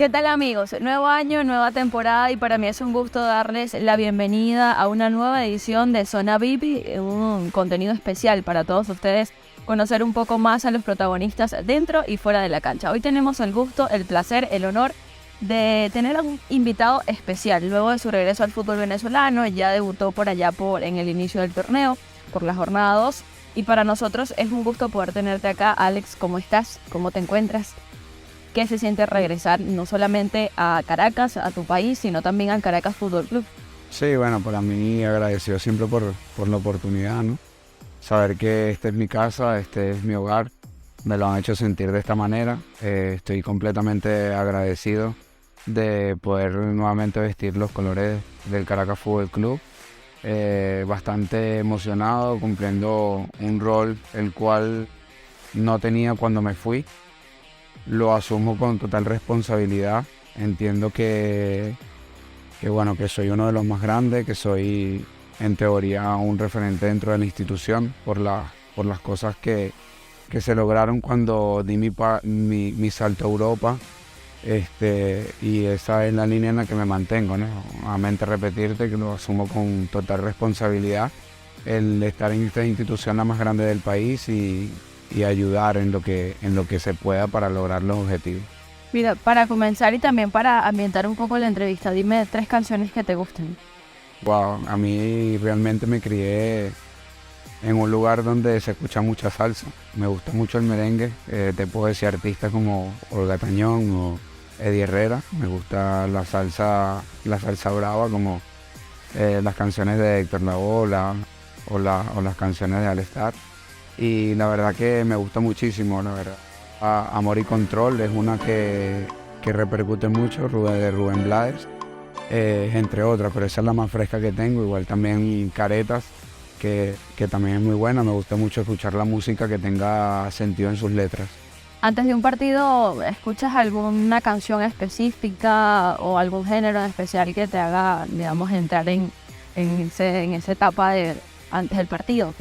¿Qué tal, amigos? Nuevo año, nueva temporada y para mí es un gusto darles la bienvenida a una nueva edición de Zona VIP, un contenido especial para todos ustedes, conocer un poco más a los protagonistas dentro y fuera de la cancha. Hoy tenemos el gusto, el placer, el honor de tener a un invitado especial. Luego de su regreso al fútbol venezolano, ya debutó por allá en el inicio del torneo, por la jornada 2. Y para nosotros es un gusto poder tenerte acá. Alex, ¿cómo estás? ¿Cómo te encuentras? ¿Qué se siente regresar no solamente a Caracas, a tu país, sino también al Caracas Fútbol Club? Sí, bueno, para mí agradecido siempre por la oportunidad, ¿no? Saber que esta es mi casa, este es mi hogar, me lo han hecho sentir de esta manera. Estoy completamente agradecido de poder nuevamente vestir los colores del Caracas Fútbol Club. Bastante emocionado, cumpliendo un rol el cual no tenía cuando me fui. Lo asumo con total responsabilidad. Entiendo que soy uno de los más grandes, que soy en teoría un referente dentro de la institución por las cosas que se lograron cuando di mi salto a Europa. Y esa es la línea en la que me mantengo, ¿no? Nuevamente repetirte que lo asumo con total responsabilidad, el estar en esta institución la más grande del país y ayudar en lo que se pueda para lograr los objetivos. Mira, para comenzar y también para ambientar un poco la entrevista, dime 3 canciones que te gusten. Wow, a mí realmente me crié en un lugar donde se escucha mucha salsa. Me gusta mucho el merengue. Te puedo decir artistas como Olga Tañón o Eddie Herrera. Me gusta la salsa brava, como las canciones de Héctor Lavoe o las canciones de All Star. Y la verdad que me gusta muchísimo, la verdad. Amor y Control es una que repercute mucho, de Rubén Blades, entre otras, pero esa es la más fresca que tengo. Igual también Caretas, que también es muy buena. Me gusta mucho escuchar la música que tenga sentido en sus letras. Antes de un partido, ¿escuchas alguna canción específica o algún género en especial que te haga, digamos, entrar en esa etapa de antes del partido?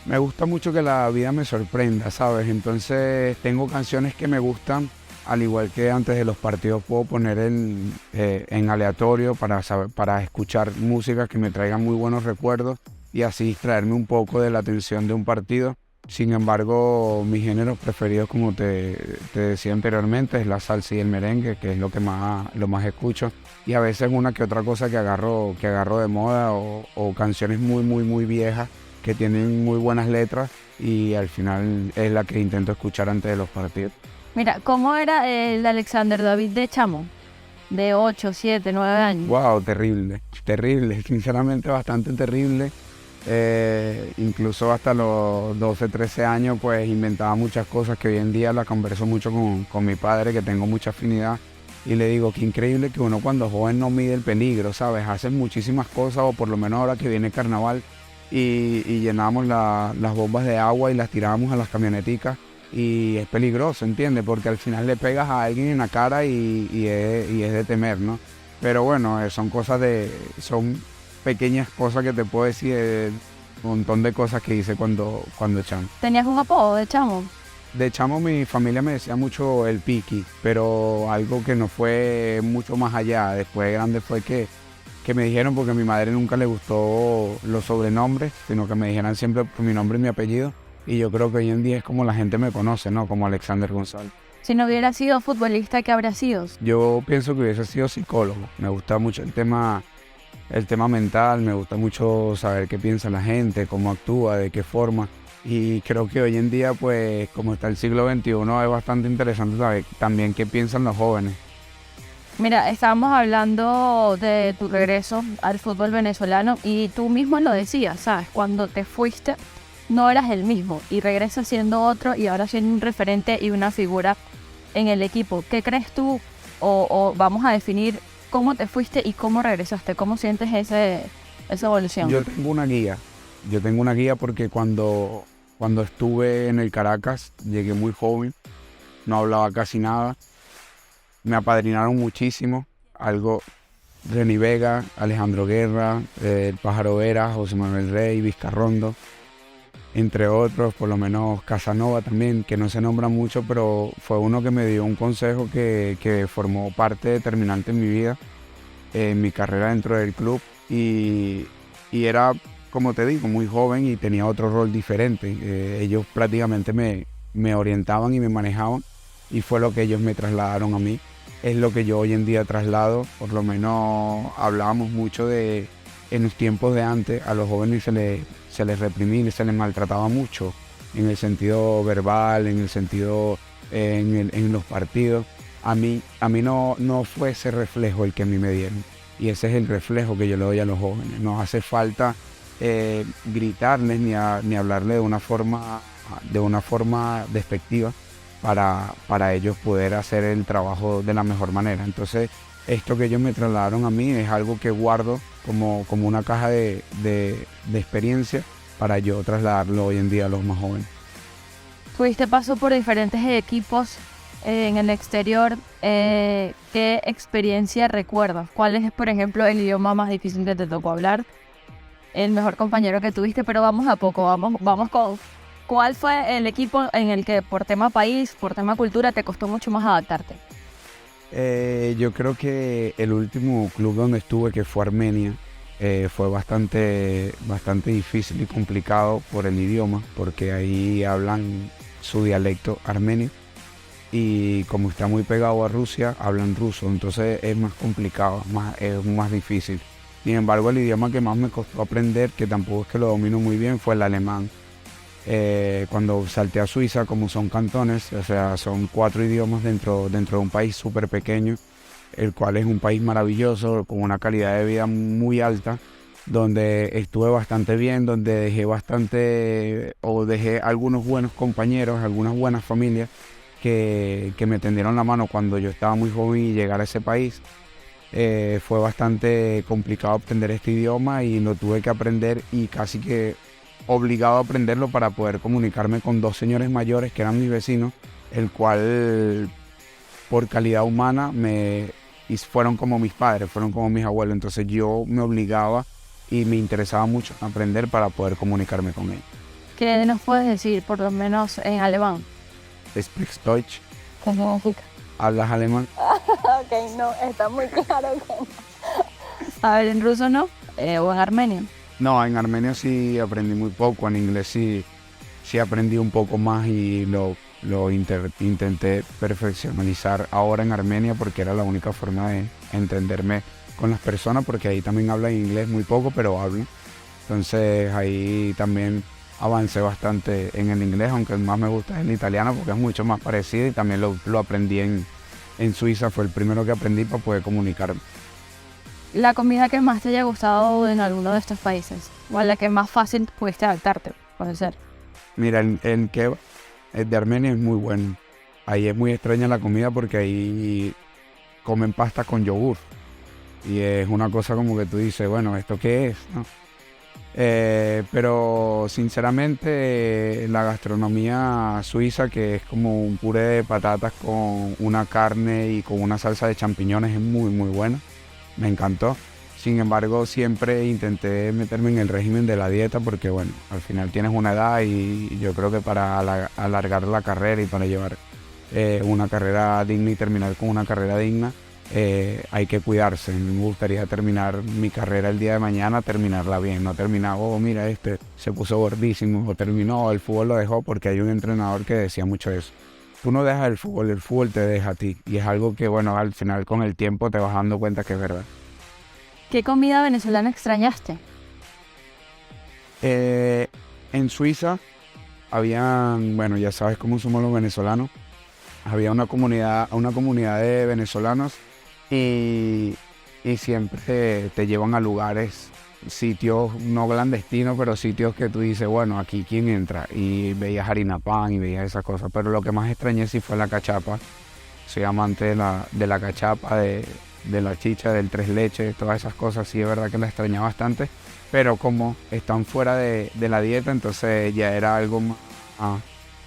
Me gusta mucho que la vida me sorprenda, ¿sabes? Entonces tengo canciones que me gustan, al igual que antes de los partidos puedo poner en aleatorio para escuchar música que me traiga muy buenos recuerdos y así distraerme un poco de la tensión de un partido. Sin embargo, mis géneros preferidos, como te decía anteriormente, es la salsa y el merengue, que es lo más escucho. Y a veces una que otra cosa que agarro de moda o canciones muy, muy, muy viejas que tienen muy buenas letras y al final es la que intento escuchar antes de los partidos. Mira, ¿cómo era el Alexander David de chamo? De 8, 7, 9 años. Wow, terrible, sinceramente bastante terrible. Incluso hasta los 12, 13 años pues inventaba muchas cosas que hoy en día las converso mucho con mi padre, que tengo mucha afinidad, y le digo que increíble que uno cuando joven no mide el peligro, ¿sabes? Hace muchísimas cosas, o por lo menos ahora que viene carnaval y llenamos las bombas de agua y las tirábamos a las camioneticas, y es peligroso, ¿entiendes? Porque al final le pegas a alguien en la cara y es de temer, ¿no? Pero bueno, son pequeñas cosas que te puedo decir, un montón de cosas que hice cuando chamo. ¿Tenías un apodo de chamo? De chamo mi familia me decía mucho el Piqui, pero algo que no fue mucho más allá. Después de grande fue que me dijeron, porque a mi madre nunca le gustó los sobrenombres, sino que me dijeran siempre por mi nombre y mi apellido. Y yo creo que hoy en día es como la gente me conoce, ¿no? Como Alexander González. Si no hubiera sido futbolista, ¿qué habría sido? Yo pienso que hubiese sido psicólogo. Me gusta mucho el tema mental, me gusta mucho saber qué piensa la gente, cómo actúa, de qué forma. Y creo que hoy en día, pues, como está el siglo XXI, es bastante interesante saber también qué piensan los jóvenes. Mira, estábamos hablando de tu regreso al fútbol venezolano y tú mismo lo decías, ¿sabes? Cuando te fuiste no eras el mismo y regresas siendo otro y ahora siendo un referente y una figura en el equipo. ¿Qué crees tú o vamos a definir cómo te fuiste y cómo regresaste? ¿Cómo sientes esa evolución? Yo tengo una guía porque cuando estuve en el Caracas llegué muy joven, no hablaba casi nada. Me apadrinaron muchísimo, Reni Vega, Alejandro Guerra, el Pájaro Vera, José Manuel Rey, Vizcarrondo. entre otros, por lo menos Casanova también, que no se nombra mucho, pero fue uno que me dio un consejo que formó parte determinante en mi vida, en mi carrera dentro del club, y era, como te digo, muy joven y tenía otro rol diferente. Ellos prácticamente me orientaban y me manejaban, y fue lo que ellos me trasladaron a mí. Es lo que yo hoy en día traslado. Por lo menos hablábamos mucho de, en los tiempos de antes, a los jóvenes se les reprimía y se les maltrataba mucho, en el sentido verbal, en el sentido, en los partidos. A mí no fue ese reflejo el que a mí me dieron, y ese es el reflejo que yo le doy a los jóvenes. No hace falta gritarles ni hablarles de una forma despectiva para ellos poder hacer el trabajo de la mejor manera. Entonces, esto que ellos me trasladaron a mí es algo que guardo como una caja de experiencia para yo trasladarlo hoy en día a los más jóvenes. Tuviste paso por diferentes equipos en el exterior. ¿Qué experiencia recuerdas? ¿Cuál es, por ejemplo, el idioma más difícil que te tocó hablar? El mejor compañero que tuviste, pero vamos a poco, vamos con... ¿Cuál fue el equipo en el que por tema país, por tema cultura, te costó mucho más adaptarte? Yo creo que el último club donde estuve, que fue Armenia, fue bastante difícil y complicado por el idioma, porque ahí hablan su dialecto armenio, y como está muy pegado a Rusia, hablan ruso, entonces es más complicado, es más difícil. Sin embargo, el idioma que más me costó aprender, que tampoco es que lo domino muy bien, fue el alemán. Cuando salté a Suiza, como son cantones, o sea, son 4 idiomas dentro de un país súper pequeño, el cual es un país maravilloso, con una calidad de vida muy alta, donde estuve bastante bien, donde dejé algunos buenos compañeros, algunas buenas familias que me tendieron la mano cuando yo estaba muy joven, y llegar a ese país fue bastante complicado aprender este idioma, y lo tuve que aprender, y casi que obligado a aprenderlo para poder comunicarme con 2 señores mayores que eran mis vecinos, el cual por calidad humana fueron como mis padres, fueron como mis abuelos. Entonces yo me obligaba y me interesaba mucho aprender para poder comunicarme con ellos. ¿Qué nos puedes decir, por lo menos en alemán? ¿Sprichst Deutsch? ¿Qué significa? ¿Hablas alemán? Ok, no, está muy claro que no. A ver, ¿en ruso no? ¿O en armenio? No, en armenio sí aprendí muy poco, en inglés sí aprendí un poco más, y intenté perfeccionalizar ahora en Armenia, porque era la única forma de entenderme con las personas, porque ahí también hablan inglés muy poco, pero hablan. Entonces ahí también avancé bastante en el inglés, aunque el más me gusta es el italiano, porque es mucho más parecido, y también lo aprendí en Suiza, fue el primero que aprendí para poder comunicarme. La comida que más te haya gustado en alguno de estos países, o a la que más fácil pudiste adaptarte, puede ser. Mira, el kebab de Armenia es muy bueno. Ahí es muy extraña la comida, porque ahí comen pasta con yogur, y es una cosa como que tú dices, bueno, ¿esto qué es?, ¿no? Pero sinceramente la gastronomía suiza, que es como un puré de patatas con una carne y con una salsa de champiñones, es muy muy buena. Me encantó. Sin embargo, siempre intenté meterme en el régimen de la dieta, porque bueno, al final tienes una edad, y yo creo que para alargar la carrera y para llevar una carrera digna y terminar con una carrera digna, hay que cuidarse. Me gustaría terminar mi carrera el día de mañana, terminarla bien, no terminar, mira, se puso gordísimo, o terminó, el fútbol lo dejó, porque hay un entrenador que decía mucho eso. Tú no dejas el fútbol te deja a ti, y es algo que, bueno, al final con el tiempo te vas dando cuenta que es verdad. ¿Qué comida venezolana extrañaste? En Suiza bueno, ya sabes cómo somos los venezolanos, había una comunidad de venezolanos, y siempre te llevan a lugares, sitios no clandestinos, pero sitios que tú dices, bueno, aquí quién entra, y veías harina pan y veías esas cosas. Pero lo que más extrañé sí fue la cachapa. Soy amante de la cachapa, de la chicha, del tres leches, todas esas cosas. Sí, es verdad que la extrañé bastante, pero como están fuera de la dieta, entonces ya era algo más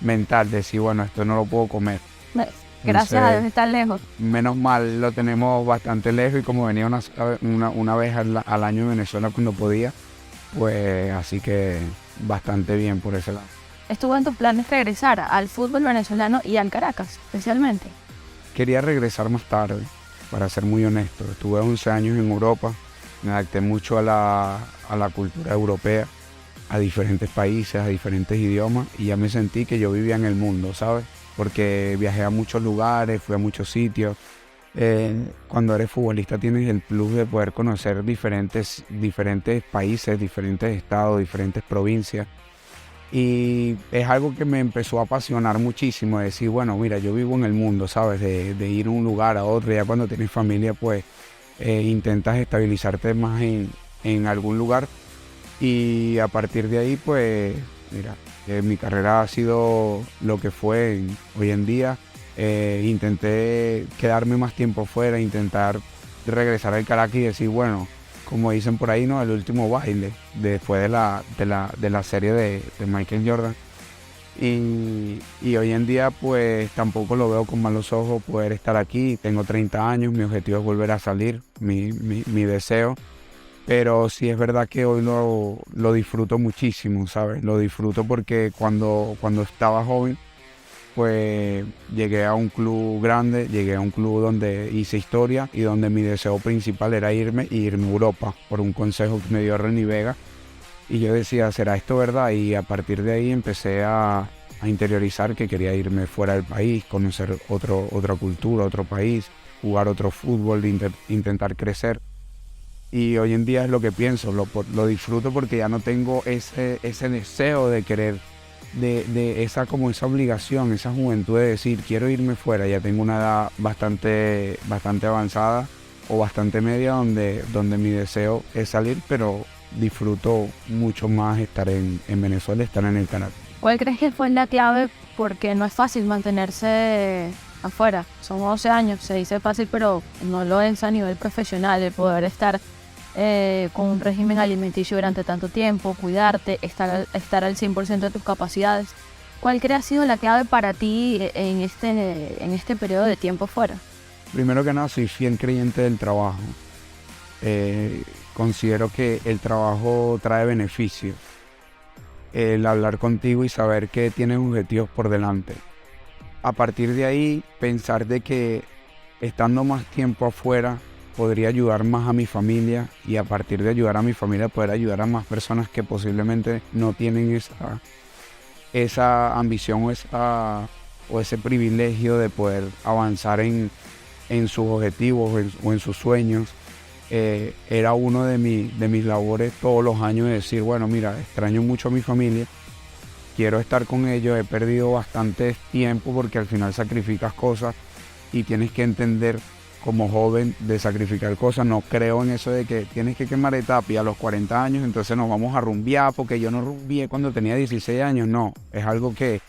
mental, decir, bueno, esto no lo puedo comer. Gracias a Dios está lejos. Menos mal lo tenemos bastante lejos, y como venía una vez al año en Venezuela cuando podía, pues así que bastante bien por ese lado. ¿Estuvo en tus planes regresar al fútbol venezolano y al Caracas, especialmente? Quería regresar más tarde, para ser muy honesto. Estuve 11 años en Europa, me adapté mucho a la cultura europea, a diferentes países, a diferentes idiomas, y ya me sentí que yo vivía en el mundo, ¿sabes? Porque viajé a muchos lugares, fui a muchos sitios. Cuando eres futbolista tienes el plus de poder conocer diferentes países, diferentes estados, diferentes provincias. Y es algo que me empezó a apasionar muchísimo, de decir, bueno, mira, yo vivo en el mundo, ¿sabes? De ir de un lugar a otro. Ya cuando tienes familia, pues intentas estabilizarte más en algún lugar. Y a partir de ahí, pues, mira, mi carrera ha sido lo que fue hoy en día. Intenté quedarme más tiempo fuera, intentar regresar al Caracas y decir, bueno, como dicen por ahí, ¿no? El último baile, después de la serie de Michael Jordan. Y hoy en día, pues, tampoco lo veo con malos ojos poder estar aquí. Tengo 30 años, mi objetivo es volver a salir, mi deseo. Pero sí es verdad que hoy lo disfruto muchísimo, ¿sabes? Lo disfruto porque cuando estaba joven, pues llegué a un club grande, llegué a un club donde hice historia y donde mi deseo principal era irme a Europa por un consejo que me dio Reni Vega. Y yo decía, ¿será esto verdad? Y a partir de ahí empecé a interiorizar que quería irme fuera del país, conocer otra cultura, otro país, jugar otro fútbol, intentar crecer. Y hoy en día es lo que pienso, lo disfruto porque ya no tengo ese deseo de querer, de esa obligación, esa juventud de decir quiero irme fuera. Ya tengo una edad bastante avanzada o bastante media donde mi deseo es salir, pero disfruto mucho más estar en Venezuela, estar en el Caracas. ¿Cuál crees que fue la clave? Porque no es fácil mantenerse afuera. Son 11 años, se dice fácil, pero no lo es a nivel profesional, el poder estar con un régimen alimenticio durante tanto tiempo, cuidarte, estar al 100% de tus capacidades. ¿Cuál crees ha sido la clave para ti en este periodo de tiempo fuera? Primero que nada, soy fiel creyente del trabajo. Considero que el trabajo trae beneficios. El hablar contigo y saber que tienes objetivos por delante. A partir de ahí, pensar de que estando más tiempo afuera, podría ayudar más a mi familia y a partir de ayudar a mi familia poder ayudar a más personas que posiblemente no tienen esa ambición o ese privilegio de poder avanzar en sus objetivos o en sus sueños. Era uno de mis labores todos los años de decir, bueno, mira, extraño mucho a mi familia, quiero estar con ellos, he perdido bastante tiempo porque al final sacrificas cosas y tienes que entender como joven de sacrificar cosas. No creo en eso de que tienes que quemar etapas y a los 40 años entonces nos vamos a rumbear porque yo no rumbié cuando tenía 16 años. No, es algo que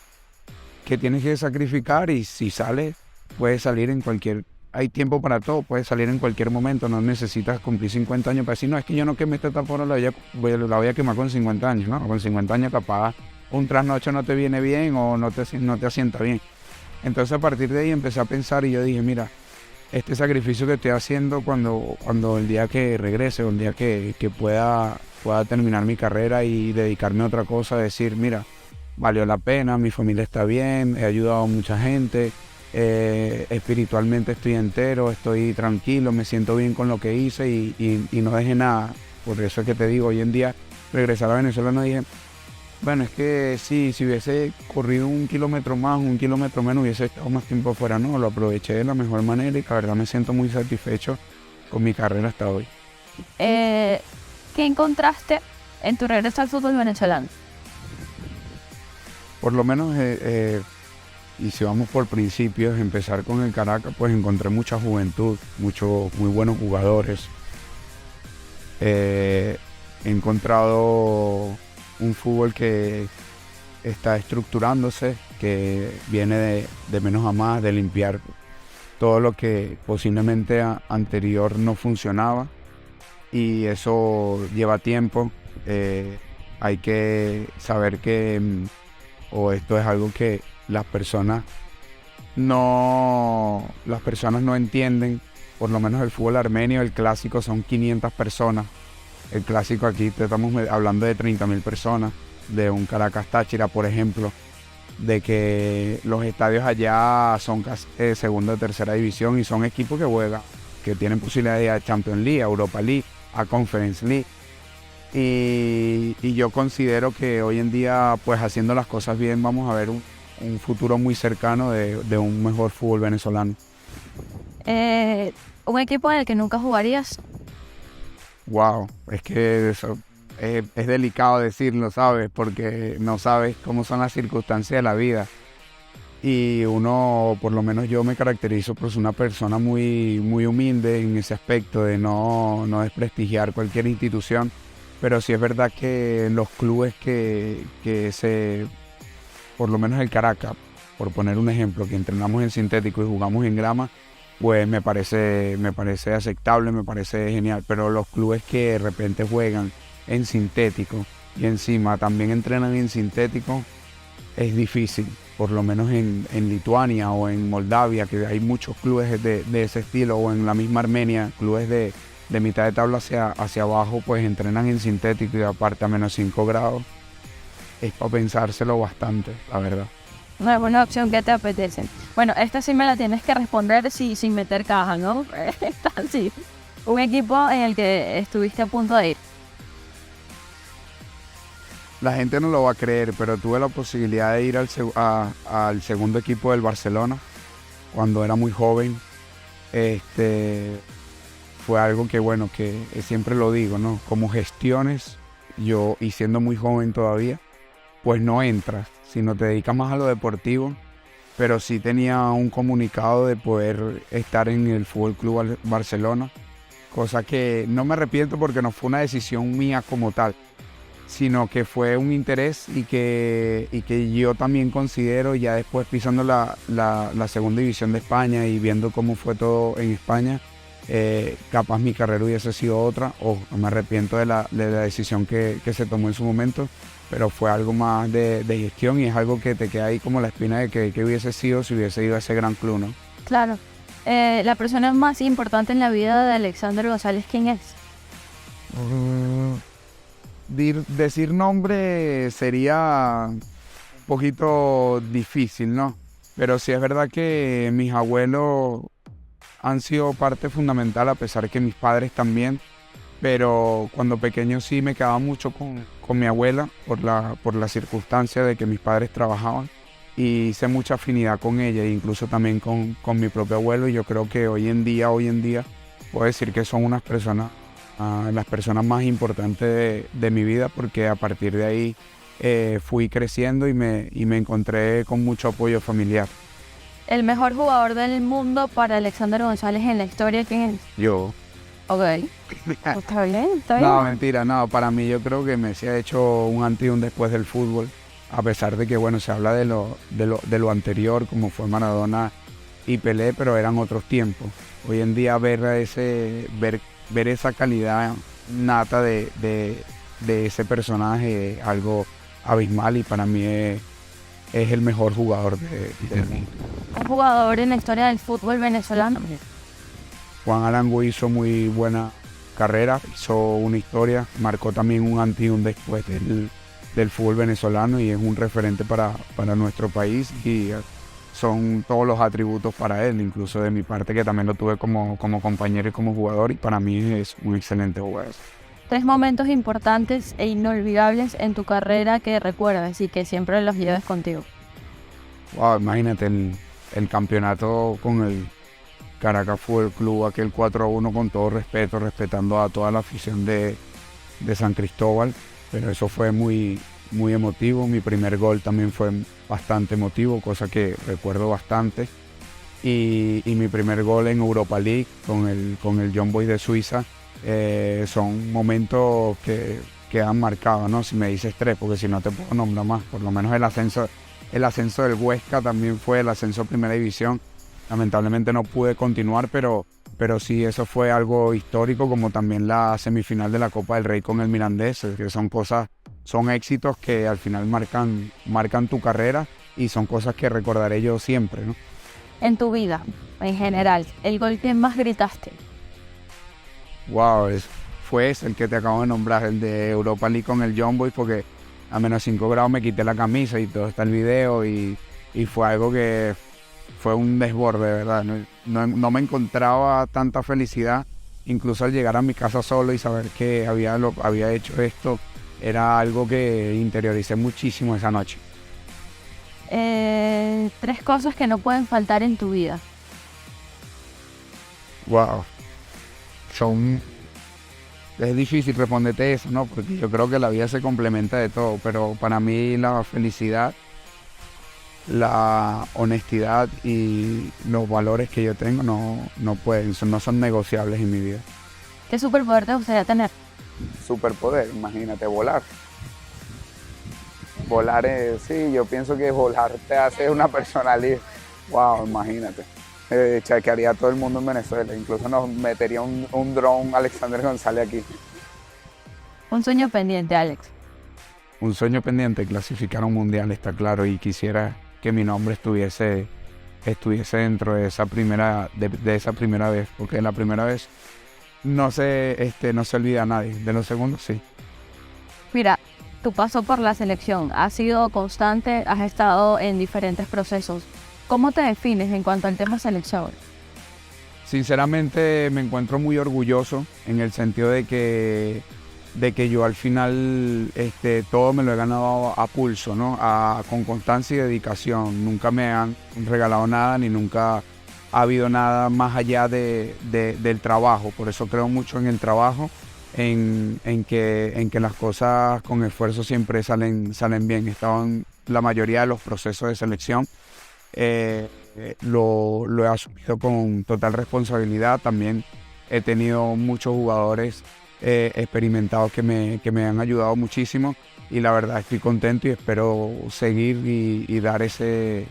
tienes que sacrificar y si sales, puedes salir en cualquier... Hay tiempo para todo, puedes salir en cualquier momento, no necesitas cumplir 50 años para decir, no, es que yo no quemé esta etapa, ahora la voy a quemar con 50 años, ¿no? Con 50 años capaz un trasnocho no te viene bien o no te asienta bien. Entonces a partir de ahí empecé a pensar y yo dije, mira, este sacrificio que estoy haciendo cuando el día que regrese o el día que pueda terminar mi carrera y dedicarme a otra cosa, decir, mira, valió la pena, mi familia está bien, he ayudado a mucha gente, espiritualmente estoy entero, estoy tranquilo, me siento bien con lo que hice y no dejé nada. Por eso es que te digo, hoy en día regresar a Venezuela no dije, bueno, es que sí, si hubiese corrido 1 kilómetro más, 1 kilómetro menos, hubiese estado más tiempo afuera. No, lo aproveché de la mejor manera y la verdad me siento muy satisfecho con mi carrera hasta hoy. ¿Qué encontraste en tu regreso al fútbol venezolano? Por lo menos, y si vamos por principios, empezar con el Caracas, pues encontré mucha juventud, muchos muy buenos jugadores. He encontrado un fútbol que está estructurándose, que viene de menos a más, de limpiar todo lo que posiblemente anterior no funcionaba y eso lleva tiempo. Hay que saber que esto es algo que las personas no entienden. Por lo menos el fútbol armenio, el clásico son 500 personas. El clásico aquí estamos hablando de 30.000 personas. de un Caracas Táchira, por ejemplo, de que los estadios allá son casi segunda o tercera división y son equipos que juegan, que tienen posibilidad de ir a Champions League, a Europa League, a Conference League. Y yo considero que hoy en día, pues haciendo las cosas bien, vamos a ver un futuro muy cercano de un mejor fútbol venezolano. ¿Un equipo en el que nunca jugarías? Wow, es que eso es delicado decirlo, ¿sabes? Porque no sabes cómo son las circunstancias de la vida. Y uno, por lo menos yo me caracterizo por ser una persona muy, muy humilde en ese aspecto de no desprestigiar cualquier institución. Pero sí es verdad que los clubes por lo menos el Caracas, por poner un ejemplo, que entrenamos en sintético y jugamos en grama, pues me parece aceptable, me parece genial. Pero los clubes que de repente juegan en sintético y encima también entrenan en sintético, es difícil. Por lo menos en Lituania o en Moldavia, que hay muchos clubes de ese estilo, o en la misma Armenia, clubes de mitad de tabla hacia abajo, pues entrenan en sintético y aparte a menos 5 grados. Es para pensárselo bastante, la verdad. Una buena opción. ¿Qué te apetece? Bueno, esta sí me la tienes que responder sin meter caja, ¿no? Esta sí. Un equipo en el que estuviste a punto de ir. La gente no lo va a creer, pero tuve la posibilidad de ir al segundo equipo del Barcelona cuando era muy joven. Fue algo que, bueno, que siempre lo digo, ¿no? Como gestiones, yo, y siendo muy joven todavía, pues no entras, sino te dedicas más a lo deportivo, pero sí tenía un comunicado de poder estar en el Fútbol Club Barcelona, cosa que no me arrepiento porque no fue una decisión mía como tal, sino que fue un interés y que yo también considero, ya después pisando la segunda división de España y viendo cómo fue todo en España, capaz mi carrera hubiese sido otra, o no me arrepiento de la decisión que se tomó en su momento, pero fue algo más de gestión y es algo que te queda ahí como la espina de que hubiese sido si hubiese ido a ese gran club, ¿no? Claro. La persona más importante en la vida de Alexander González, ¿quién es? Decir nombre sería un poquito difícil, ¿no? Pero sí es verdad que mis abuelos han sido parte fundamental, a pesar que mis padres también. Pero cuando pequeño sí me quedaba mucho con mi abuela por la circunstancia de que mis padres trabajaban. Y hice mucha afinidad con ella, e incluso también con mi propio abuelo. Y yo creo que hoy en día puedo decir que son las personas más importantes de mi vida, porque a partir de ahí fui creciendo y me encontré con mucho apoyo familiar. El mejor jugador del mundo para Alexander González en la historia, ¿quién es? Yo. Ok. Está bien, está bien. No, mentira, no. Para mí yo creo que Messi ha hecho un antes y un después del fútbol. A pesar de que, bueno, se habla de lo anterior, como fue Maradona y Pelé, pero eran otros tiempos. Hoy en día ver esa calidad nata de ese personaje es algo abismal y para mí es el mejor jugador del mundo. Un jugador en la historia del fútbol venezolano. Juan Arango hizo muy buena carrera, hizo una historia, marcó también un antes y un después del fútbol venezolano y es un referente para nuestro país y son todos los atributos para él, incluso de mi parte que también lo tuve como compañero y como jugador y para mí es un excelente jugador. 3 momentos importantes e inolvidables en tu carrera que recuerdas y que siempre los lleves contigo. Wow, imagínate el campeonato con el Caracas Fútbol Club, aquel 4-1 con todo respeto, respetando a toda la afición de San Cristóbal, pero eso fue muy, muy emotivo. Mi primer gol también fue bastante emotivo, cosa que recuerdo bastante. Y mi primer gol en Europa League con el Young Boys de Suiza, son momentos que han marcado, ¿no? Si me dices 3, porque si no te puedo nombrar más. Por lo menos el ascenso del Huesca también fue el ascenso a Primera División. Lamentablemente no pude continuar, pero sí, eso fue algo histórico, como también la semifinal de la Copa del Rey con el Mirandés, que son éxitos que al final marcan tu carrera y son cosas que recordaré yo siempre, ¿no? En tu vida, en general, el gol que más gritaste. Wow, fue ese el que te acabo de nombrar, el de Europa League con el Young Boys, porque a menos 5 grados me quité la camisa y todo está el video y fue algo que fue un desborde, de verdad. No me encontraba tanta felicidad, incluso al llegar a mi casa solo y saber que había hecho esto, era algo que interioricé muchísimo esa noche. 3 cosas que no pueden faltar en tu vida. Wow. Es difícil responderte eso, ¿no? Porque yo creo que la vida se complementa de todo, pero para mí la felicidad, la honestidad y los valores que yo tengo no son negociables en mi vida. ¿Qué superpoder te gustaría tener? Superpoder, imagínate, volar. Volar sí, yo pienso que volar te hace una personalidad. Wow, imagínate. Chequearía a todo el mundo en Venezuela, incluso nos metería un dron Alexander González aquí. Un sueño pendiente, Alex. Un sueño pendiente, clasificar a un mundial, está claro, y quisiera que mi nombre estuviese dentro de esa primera vez, porque la primera vez no se olvida a nadie, de los segundos sí. Mira, tu paso por la selección ha sido constante, has estado en diferentes procesos. ¿Cómo te defines en cuanto al tema selección? Sinceramente me encuentro muy orgulloso en el sentido de que yo al final todo me lo he ganado a pulso, ¿no? Con constancia y dedicación. Nunca me han regalado nada ni nunca ha habido nada más allá del trabajo. Por eso creo mucho en el trabajo, en que las cosas con esfuerzo siempre salen bien. He estado en la mayoría de los procesos de selección. Lo he asumido con total responsabilidad. También he tenido muchos jugadores experimentados que me han ayudado muchísimo y la verdad estoy contento y espero seguir y dar ese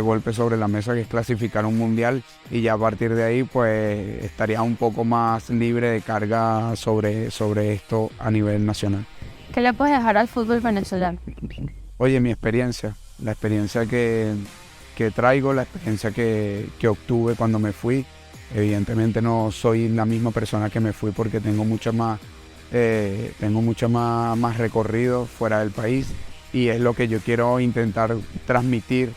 golpe sobre la mesa, que es clasificar un mundial, y ya a partir de ahí pues estaría un poco más libre de carga sobre esto a nivel nacional. ¿Qué le puedes dejar al fútbol venezolano? Oye, mi experiencia, la experiencia que traigo, la experiencia que obtuve cuando me fui. Evidentemente no soy la misma persona que me fui porque tengo mucho más recorrido fuera del país, y es lo que yo quiero intentar transmitir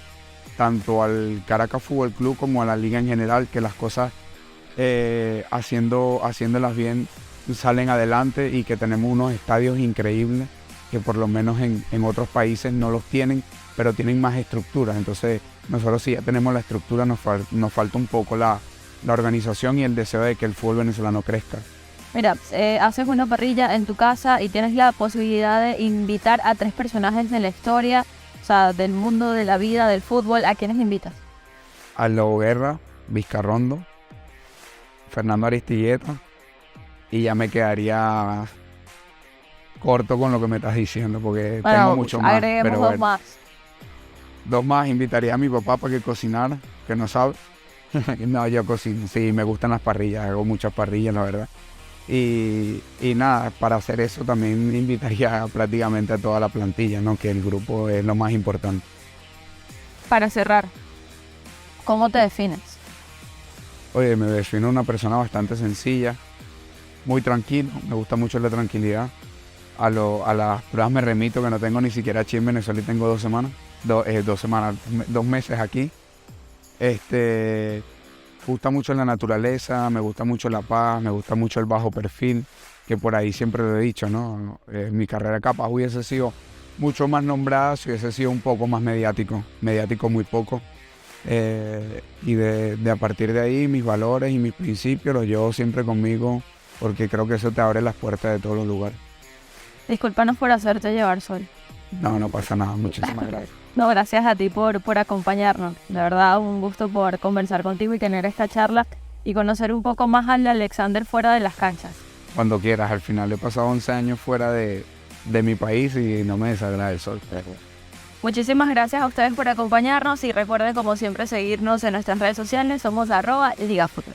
tanto al Caracas Fútbol Club como a la liga en general, que las cosas haciéndolas bien salen adelante y que tenemos unos estadios increíbles que por lo menos en otros países no los tienen, pero tienen más estructuras. Entonces nosotros sí ya tenemos la estructura, nos falta un poco la organización y el deseo de que el fútbol venezolano crezca. Mira, haces una parrilla en tu casa y tienes la posibilidad de invitar a 3 personajes de la historia, o sea, del mundo de la vida, del fútbol. ¿A quiénes invitas? A Lobo Guerra, Vizcarrondo, Fernando Aristilleta, y ya me quedaría corto con lo que me estás diciendo porque tengo mucho más. Agreguemos pero dos bueno, más. 2 más, invitaría a mi papá para que cocinara, que no sabe. No, yo cocino, sí, me gustan las parrillas, hago muchas parrillas, la verdad. Y nada, para hacer eso también invitaría prácticamente a toda la plantilla, ¿no? Que el grupo es lo más importante. Para cerrar, ¿cómo te defines? Oye, me defino una persona bastante sencilla, muy tranquilo, me gusta mucho la tranquilidad. A las pruebas me remito, que no tengo ni siquiera aquí en Venezuela y tengo 2 semanas, 2 meses aquí. Me gusta mucho la naturaleza, me gusta mucho la paz, me gusta mucho el bajo perfil, que por ahí siempre lo he dicho, ¿no? Mi carrera capaz hubiese sido mucho más nombrada si hubiese sido un poco más mediático muy poco. Y a partir de ahí mis valores y mis principios los llevo siempre conmigo, porque creo que eso te abre las puertas de todos los lugares. Discúlpanos por hacerte llevar sol. No pasa nada, muchísimas gracias. No, gracias a ti por acompañarnos. De verdad, un gusto poder conversar contigo y tener esta charla y conocer un poco más al Alexander fuera de las canchas. Cuando quieras, al final he pasado 11 años fuera de mi país y no me desagrada el sol. Muchísimas gracias a ustedes por acompañarnos y recuerden, como siempre, seguirnos en nuestras redes sociales. Somos @LigaFútbol.